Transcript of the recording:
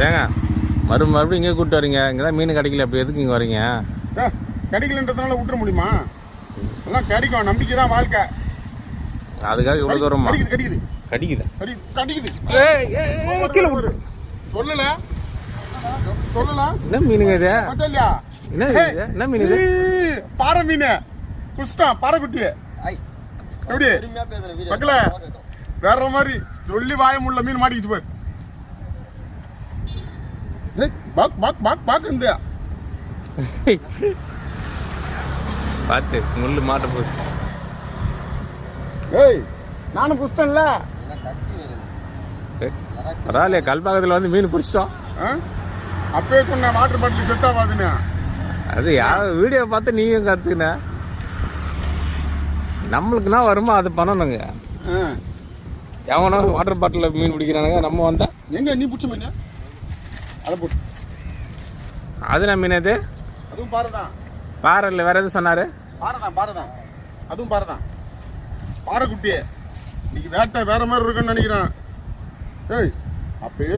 ஏங்க மறுபடியும் இங்கே கூப்பிட்டு வரீங்க? இங்கே தான் மீன் கிடைக்கல, அப்படி எதுக்கு இங்கே வரீங்க? கிடைக்கலன்றதுனால விட்டுற முடியுமா? எல்லாம் கிடைக்கும், நம்பிக்கை தான் வாழ்க்கை. அதுக்காக இவ்வளோ தூரமா? கிடைக்குது கடிக்குதா? கிடைக்குது. கீழே போடு. சொல்லல. என்ன மீனுங்க இது? இல்லையா? என்ன மீன் இது? பாறை மீன். புஷ்டா பாறை குட்டி. எப்படி மக்கள வேற மாதிரி சொல்லி வாய முள்ள மீன் மாட்டிக்கிச்சு பாரு. பார்த்து முள்ளு மாட்ட போகுது. ஏய் நானும் புஷ்டன்ல. பரவாயில்லையே, கல்பாக்கத்தில் வந்து மீன் பிடிச்சிட்டோம். அப்பவே சொன்ன வாட்டர் பாட்டில் செட் ஆகாதுன்னு. அது வீடியோ பார்த்து நீயும் கற்றுக்கின. நம்மளுக்குன்னா வருமா அது பண்ணணுங்க. எவனோ வாட்டர் பாட்டிலில் மீன் பிடிக்கிறானுங்க, நம்ம வந்தா எங்க நீ பிடிச்ச மீன் அதை போட்டு. அது நான் மீன். அது அதுவும் பாறைதான். பாறை இல்லை, வேற எதுவும் சொன்னாரு? பாறைதான் அதுவும் பாறைதான். பாறை குட்டியே இன்னைக்கு வேட்டை வேற மாதிரி இருக்குன்னு நினைக்கிறேன். ஏய் அப்பயே